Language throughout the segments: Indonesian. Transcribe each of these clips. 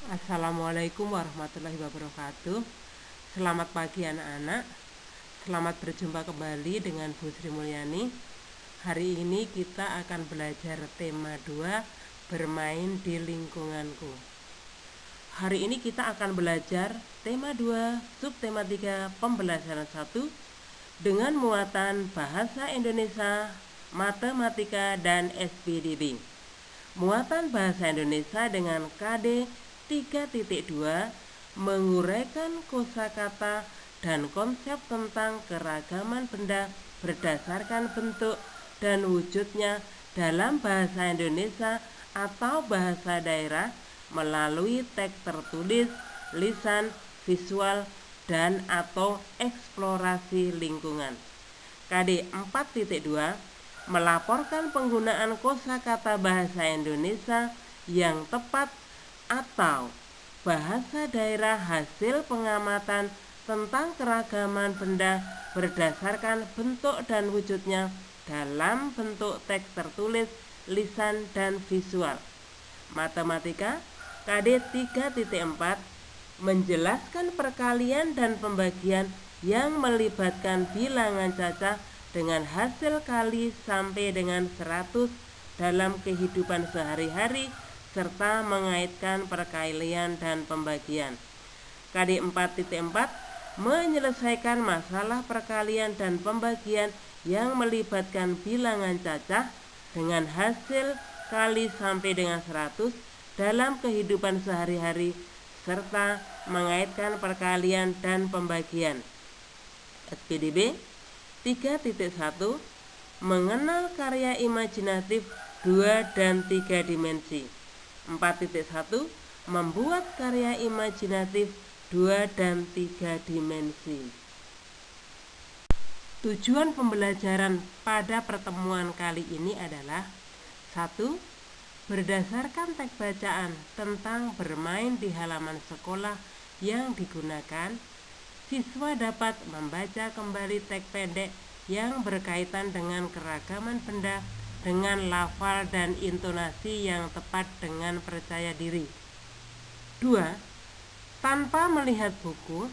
Assalamualaikum warahmatullahi wabarakatuh. Selamat pagi anak-anak. Selamat berjumpa kembali dengan Bu Sri Mulyani. Hari ini kita akan belajar tema 2, bermain di lingkunganku. Hari ini kita akan belajar tema 2, subtema 3, pembelajaran 1 dengan muatan bahasa Indonesia, matematika, dan SPDB. Muatan bahasa Indonesia dengan KD 3.2 menguraikan kosakata dan konsep tentang keragaman benda berdasarkan bentuk dan wujudnya dalam bahasa Indonesia atau bahasa daerah melalui teks tertulis, lisan, visual, dan atau eksplorasi lingkungan. KD 4.2 melaporkan penggunaan kosakata bahasa Indonesia yang tepat atau bahasa daerah hasil pengamatan tentang keragaman benda berdasarkan bentuk dan wujudnya dalam bentuk teks tertulis, lisan, dan visual. Matematika KD 3.4 menjelaskan perkalian dan pembagian yang melibatkan bilangan cacah dengan hasil kali sampai dengan 100 dalam kehidupan sehari-hari serta mengaitkan perkalian dan pembagian. KD 4.4 menyelesaikan masalah perkalian dan pembagian yang melibatkan bilangan cacah dengan hasil kali sampai dengan 100 dalam kehidupan sehari-hari serta mengaitkan perkalian dan pembagian. SPDB 3.1 mengenal karya imajinatif 2 dan 3 dimensi. 4.1 membuat karya imajinatif 2 dan 3 dimensi. Tujuan pembelajaran pada pertemuan kali ini adalah 1. Berdasarkan teks bacaan tentang bermain di halaman sekolah yang digunakan, siswa dapat membaca kembali teks pendek yang berkaitan dengan keragaman benda dengan lafal dan intonasi yang tepat dengan percaya diri. 2. Tanpa melihat buku,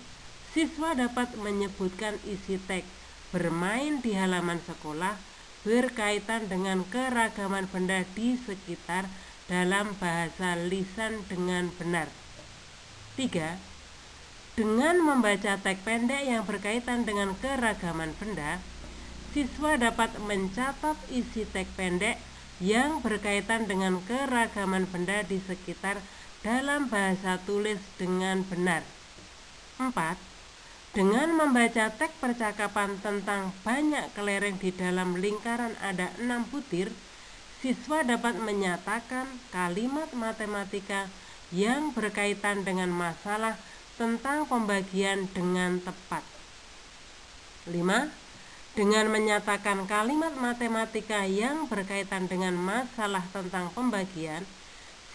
siswa dapat menyebutkan isi teks bermain di halaman sekolah berkaitan dengan keragaman benda di sekitar dalam bahasa lisan dengan benar. 3. Dengan membaca teks pendek yang berkaitan dengan keragaman benda, siswa dapat mencatat isi teks pendek yang berkaitan dengan keragaman benda di sekitar dalam bahasa tulis dengan benar. 4. Dengan membaca teks percakapan tentang banyak kelereng di dalam lingkaran ada 6 butir, siswa dapat menyatakan kalimat matematika yang berkaitan dengan masalah tentang pembagian dengan tepat. 5. Dengan menyatakan kalimat matematika yang berkaitan dengan masalah tentang pembagian,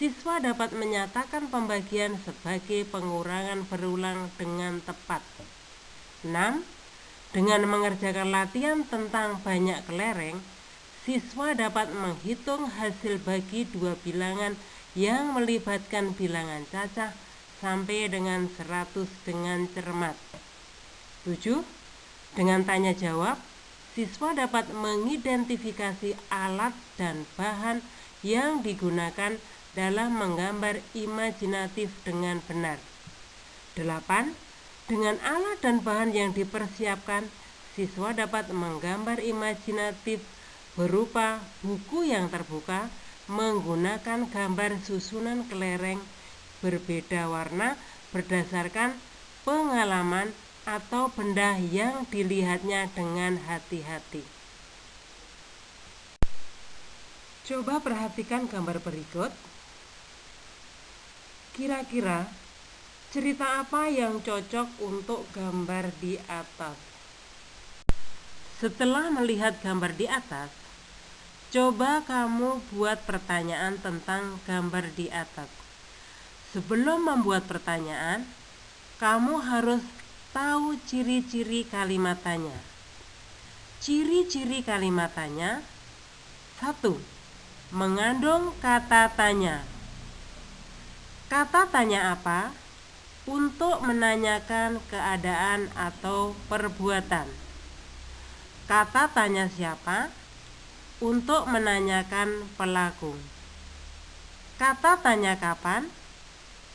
siswa dapat menyatakan pembagian sebagai pengurangan berulang dengan tepat. 6. Dengan mengerjakan latihan tentang banyak kelereng, siswa dapat menghitung hasil bagi 2 bilangan yang melibatkan bilangan cacah sampai dengan 100 dengan cermat. 7. Dengan tanya jawab, siswa dapat mengidentifikasi alat dan bahan yang digunakan dalam menggambar imajinatif dengan benar. 8. Dengan alat dan bahan yang dipersiapkan, siswa dapat menggambar imajinatif berupa buku yang terbuka menggunakan gambar susunan kelereng berbeda warna berdasarkan pengalaman atau benda yang dilihatnya dengan hati-hati. Coba perhatikan gambar berikut. Kira-kira cerita apa yang cocok untuk gambar di atas? Setelah melihat gambar di atas, coba kamu buat pertanyaan tentang gambar di atas. Sebelum membuat pertanyaan, kamu harus tahu ciri-ciri kalimatannya. Ciri-ciri kalimatannya: 1. Mengandung kata tanya. Kata tanya apa? Untuk menanyakan keadaan atau perbuatan. Kata tanya siapa? Untuk menanyakan pelaku. Kata tanya kapan?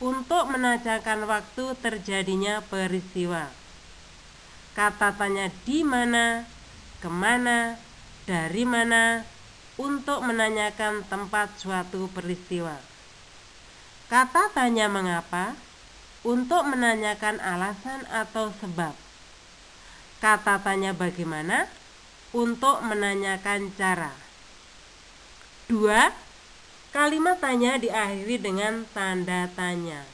Untuk menanyakan waktu terjadinya peristiwa. Kata tanya di mana, kemana, dari mana, untuk menanyakan tempat suatu peristiwa. Kata tanya mengapa, untuk menanyakan alasan atau sebab. Kata tanya bagaimana, untuk menanyakan cara. 2. Kalimat tanya diakhiri dengan tanda tanya.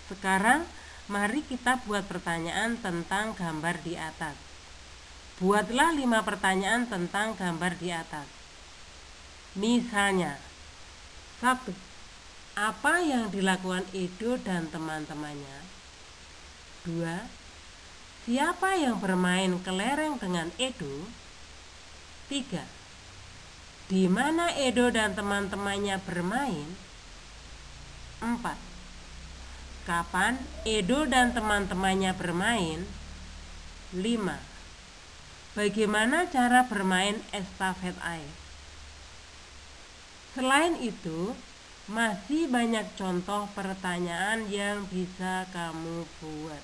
Sekarang mari kita buat pertanyaan tentang gambar di atas. Buatlah 5 pertanyaan tentang gambar di atas. Misalnya, 1. Apa yang dilakukan Edo dan teman-temannya? 2. Siapa yang bermain kelereng dengan Edo? 3. Di mana Edo dan teman-temannya bermain? 4. Kapan Edo dan teman-temannya bermain? 5. Bagaimana cara bermain estafet air? Selain itu, masih banyak contoh pertanyaan yang bisa kamu buat.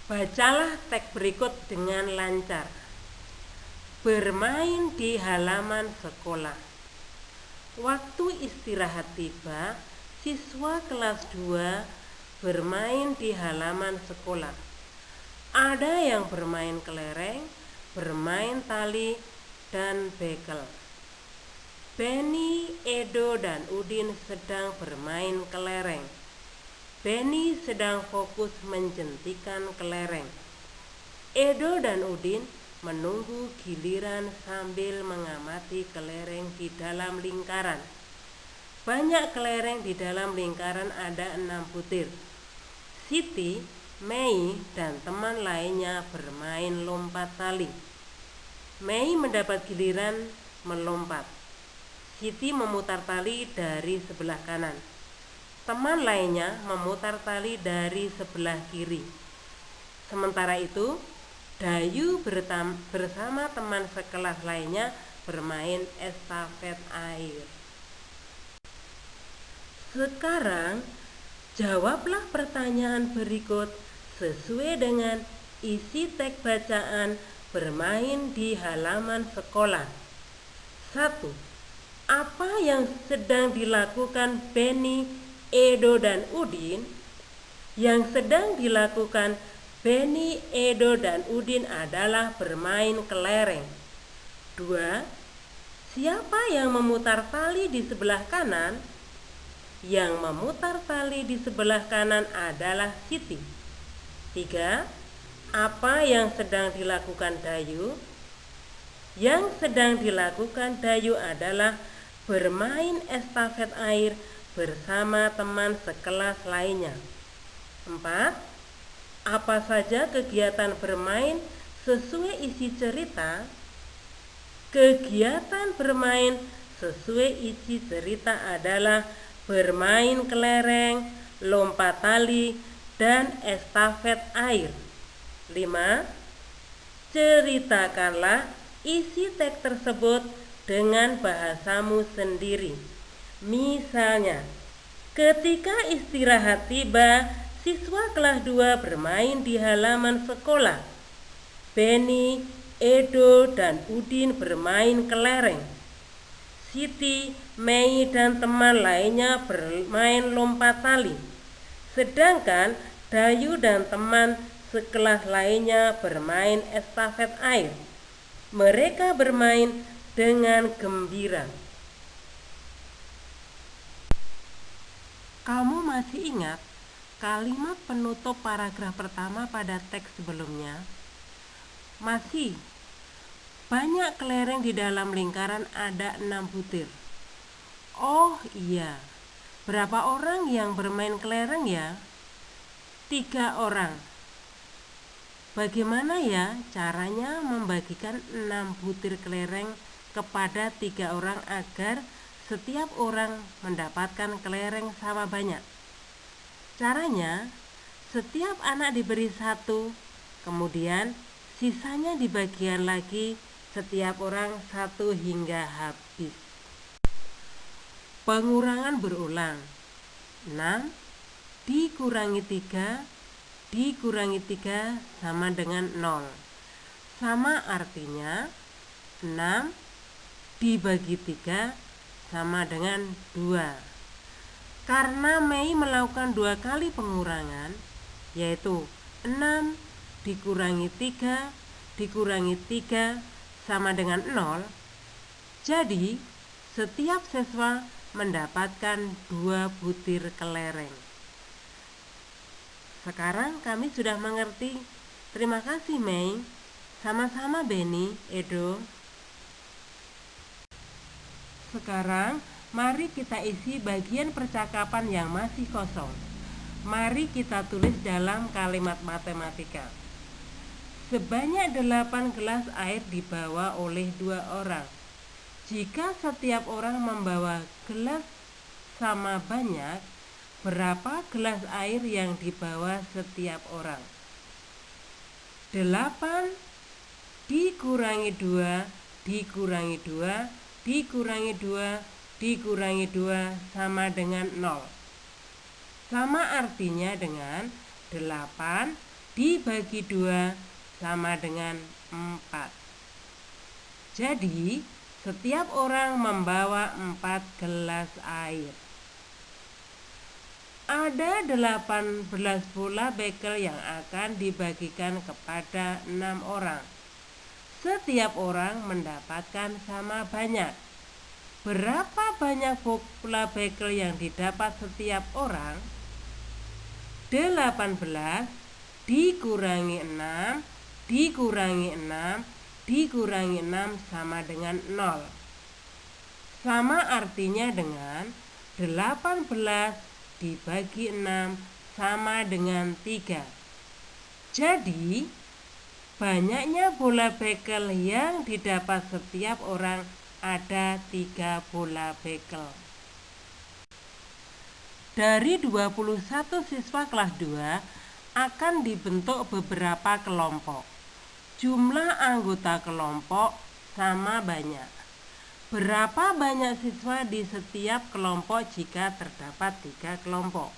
Bacalah teks berikut dengan lancar. Bermain di halaman sekolah. Waktu istirahat tiba, siswa kelas 2 bermain di halaman sekolah. Ada yang bermain kelereng, bermain tali, dan bekel. Benny, Edo, dan Udin sedang bermain kelereng. Benny sedang fokus menjentikan kelereng. Edo dan Udin menunggu giliran sambil mengamati kelereng di dalam lingkaran. Banyak kelereng di dalam lingkaran, ada 6 butir. Siti, Mei, dan teman lainnya bermain lompat tali. Mei mendapat giliran melompat. Siti memutar tali dari sebelah kanan. Teman lainnya memutar tali dari sebelah kiri. Sementara itu, Dayu bersama teman sekelas lainnya bermain estafet air. Sekarang, jawablah pertanyaan berikut sesuai dengan isi teks bacaan bermain di halaman sekolah. 1. Apa yang sedang dilakukan Benny, Edo, dan Udin? Yang sedang dilakukan Benny, Edo, dan Udin adalah bermain kelereng. 2. Siapa yang memutar tali di sebelah kanan? Yang memutar tali di sebelah kanan adalah Siti. 3. Apa yang sedang dilakukan Dayu? Yang sedang dilakukan Dayu adalah bermain estafet air bersama teman sekelas lainnya. 4. Apa saja kegiatan bermain sesuai isi cerita? Kegiatan bermain sesuai isi cerita adalah bermain kelereng, lompat tali, dan estafet air. 5. Ceritakanlah isi teks tersebut dengan bahasamu sendiri. Misalnya, ketika istirahat tiba, siswa kelas 2 bermain di halaman sekolah. Benny, Edo, dan Udin bermain kelereng. Siti, Mei, dan teman lainnya bermain lompat tali. Sedangkan Dayu dan teman sekelas lainnya bermain estafet air. Mereka bermain dengan gembira. Kamu masih ingat kalimat penutup paragraf pertama pada teks sebelumnya? Masih. Banyak kelereng di dalam lingkaran, ada 6 butir. Oh iya, berapa orang yang bermain kelereng ya? 3 orang. Bagaimana ya caranya membagikan 6 butir kelereng kepada 3 orang agar setiap orang mendapatkan kelereng sama banyak. Caranya, setiap anak diberi satu, kemudian sisanya dibagikan lagi setiap orang satu hingga habis. Pengurangan berulang. 6 dikurangi 3 dikurangi 3 sama dengan 0. Sama artinya 6 dibagi 3 sama dengan 2. Karena Mei melakukan 2 kali pengurangan, yaitu 6 dikurangi 3 dikurangi 3 sama dengan 0. Jadi setiap siswa mendapatkan 2 butir kelereng. Sekarang kami sudah mengerti. Terima kasih Mei. Sama-sama Beni, Edo. Sekarang mari kita isi bagian percakapan yang masih kosong. Mari kita tulis dalam kalimat matematika. Sebanyak 8 gelas air dibawa oleh 2 orang. Jika setiap orang membawa gelas sama banyak, berapa gelas air yang dibawa setiap orang? 8 dikurangi 2 dikurangi 2 dikurangi 2 dikurangi 2 sama dengan 0. Sama artinya dengan 8 dibagi 2 sama dengan 4. Jadi setiap orang membawa 4 gelas air. Ada 18 bola bekel yang akan dibagikan kepada 6 orang. Setiap orang mendapatkan sama banyak. Berapa banyak bola bekel yang didapat setiap orang? 18 dikurangi 6 dikurangi 6 dikurangi 6 sama dengan 0. Sama artinya dengan 18 dibagi 6 sama dengan 3. Jadi banyaknya bola bekel yang didapat setiap orang ada 3 bola bekel. Dari 21 siswa kelas 2 akan dibentuk beberapa kelompok. Jumlah anggota kelompok sama banyak. Berapa banyak siswa di setiap kelompok jika terdapat 3 kelompok?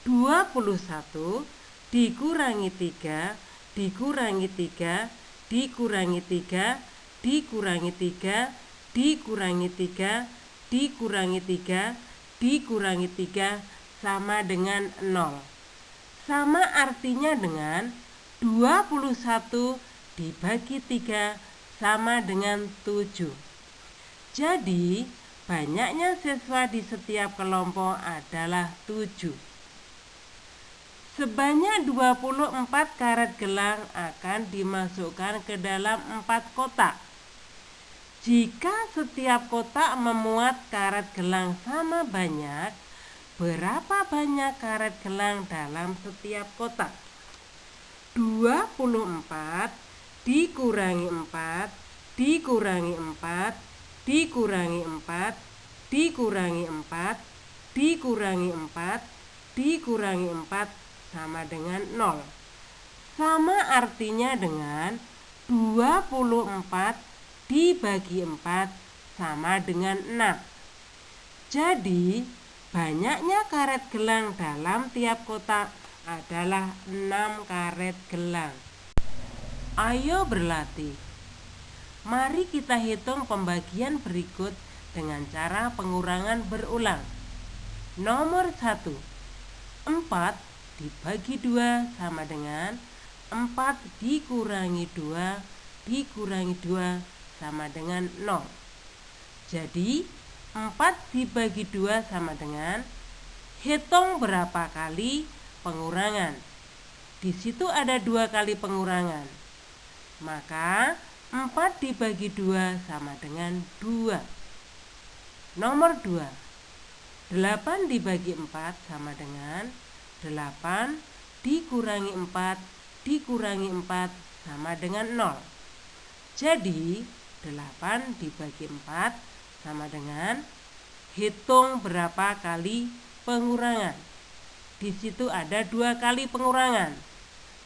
21 dikurangi 3 dikurangi 3 dikurangi 3 dikurangi 3 dikurangi 3 dikurangi 3 dikurangi 3 sama dengan 0. Sama artinya dengan 21 dibagi 3 sama dengan 7. Jadi banyaknya siswa di setiap kelompok adalah 7. Sebanyak 24 karet gelang akan dimasukkan ke dalam 4 kotak. Jika setiap kotak memuat karet gelang sama banyak, berapa banyak karet gelang dalam setiap kotak? 24 dikurangi 4 dikurangi 4 dikurangi 4 dikurangi 4 dikurangi 4 dikurangi 4 sama dengan 0. Sama artinya dengan 24 dibagi 4 sama dengan 6. Jadi banyaknya karet gelang dalam tiap kotak adalah 6 karet gelang. Ayo berlatih. Mari kita hitung pembagian berikut dengan cara pengurangan berulang. Nomor 1. 4 dibagi 2 sama dengan 4 dikurangi 2 dikurangi 2 sama dengan 0. Jadi 4 dibagi 2 sama dengan, hitung berapa kali pengurangan. Di situ ada 2 kali pengurangan. Maka 4 dibagi 2 sama dengan 2. Nomor 2. 8 dibagi 4 sama dengan 8 dikurangi 4 dikurangi 4 sama dengan 0. Jadi 8 dibagi 4 sama dengan hitung berapa kali pengurangan. Di situ ada 2 kali pengurangan.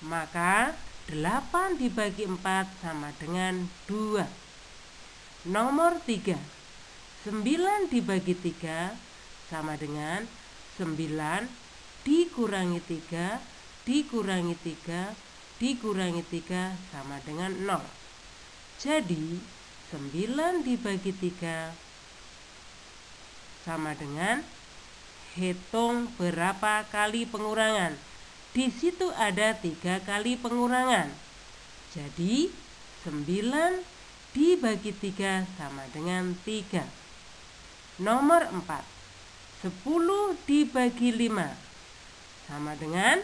Maka 8 dibagi 4 sama dengan 2. Nomor 3. 9 dibagi 3 sama dengan 9 dikurangi 3 dikurangi 3 dikurangi 3 sama dengan 0. Jadi 9 dibagi 3 sama dengan hitung berapa kali pengurangan. Di situ ada 3 kali pengurangan. Jadi 9 dibagi 3 sama dengan 3. Nomor 4. 10 dibagi 5 sama dengan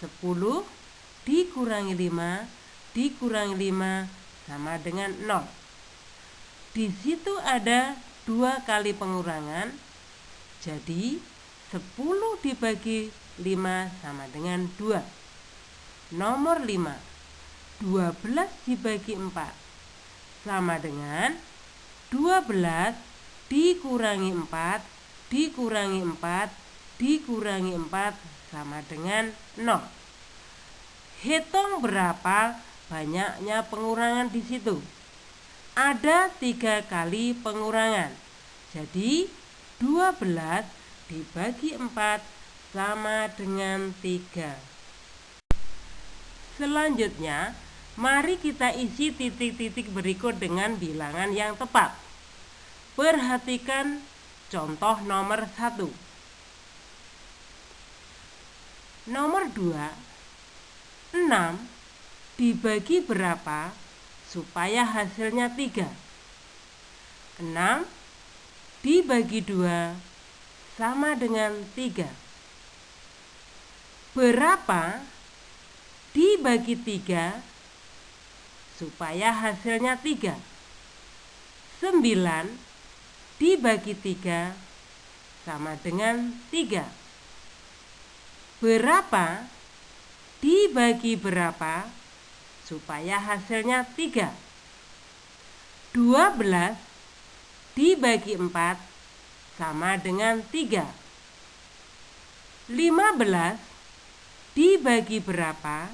10 dikurangi 5 dikurangi 5 sama dengan 0. Di situ ada 2 kali pengurangan. Jadi 10 dibagi 5 sama dengan 2. Nomor 5. 12 dibagi 4 sama dengan 12 dikurangi 4 dikurangi 4 dikurangi 4 sama dengan 0. Hitung berapa banyaknya pengurangan di situ. Ada 3 kali pengurangan. Jadi 12 dibagi 4 sama dengan 3. Selanjutnya, mari kita isi titik-titik berikut dengan bilangan yang tepat. Perhatikan contoh nomor 1. Nomor 2. 6 dibagi berapa supaya hasilnya 3? 6 dibagi 2 sama dengan 3. Berapa dibagi 3 supaya hasilnya 3? 9 dibagi 3 sama dengan 3. Berapa dibagi berapa supaya hasilnya 3? 12 dibagi 4 sama dengan 3. 15 dibagi berapa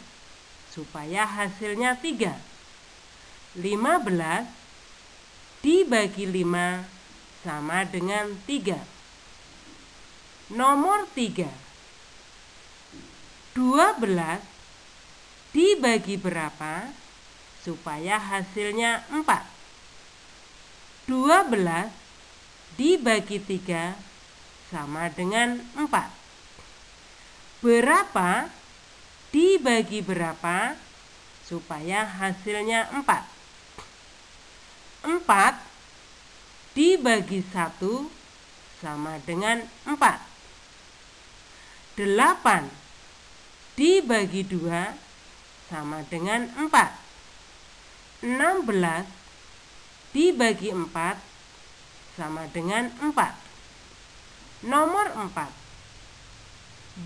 supaya hasilnya 3? 15 dibagi 5 sama dengan 3. Nomor 3. 12 dibagi berapa supaya hasilnya 4? 12 dibagi 3 sama dengan 4. Berapa dibagi berapa supaya hasilnya 4? 4 dibagi 1 sama dengan 4. 8 dibagi 2 sama dengan 4. 16 dibagi 4 sama dengan 4. Nomor 4.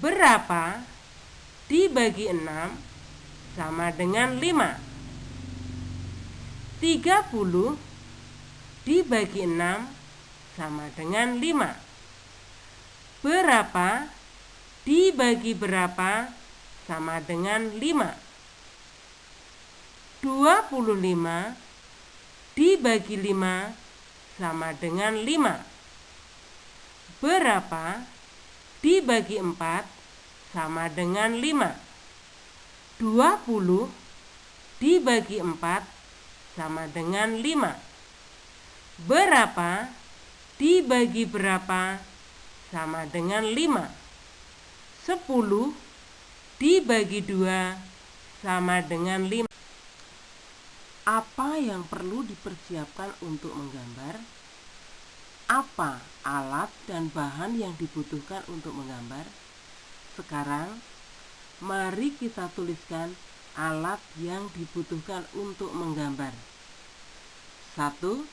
Berapa dibagi 6 sama dengan 5? 30 dibagi 6 sama dengan 5. Berapa dibagi berapa sama dengan 5? 25 dibagi 5 sama dengan 5. Berapa dibagi 4 sama dengan 5? 20 dibagi 4 sama dengan 5. Berapa dibagi berapa sama dengan 5? 10 dibagi 2 sama dengan 5. Apa yang perlu dipersiapkan untuk menggambar? Apa alat dan bahan yang dibutuhkan untuk menggambar? Sekarang, mari kita tuliskan alat yang dibutuhkan untuk menggambar. 1.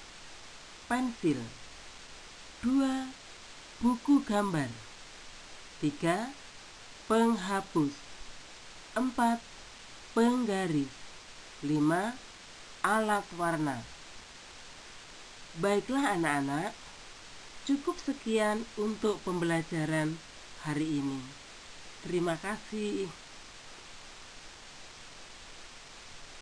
Pensil. 2. Buku gambar. 3. Penghapus. 4. Penggaris. 5. Alat warna. Baiklah anak-anak, Cukup sekian untuk pembelajaran hari ini. Terima kasih.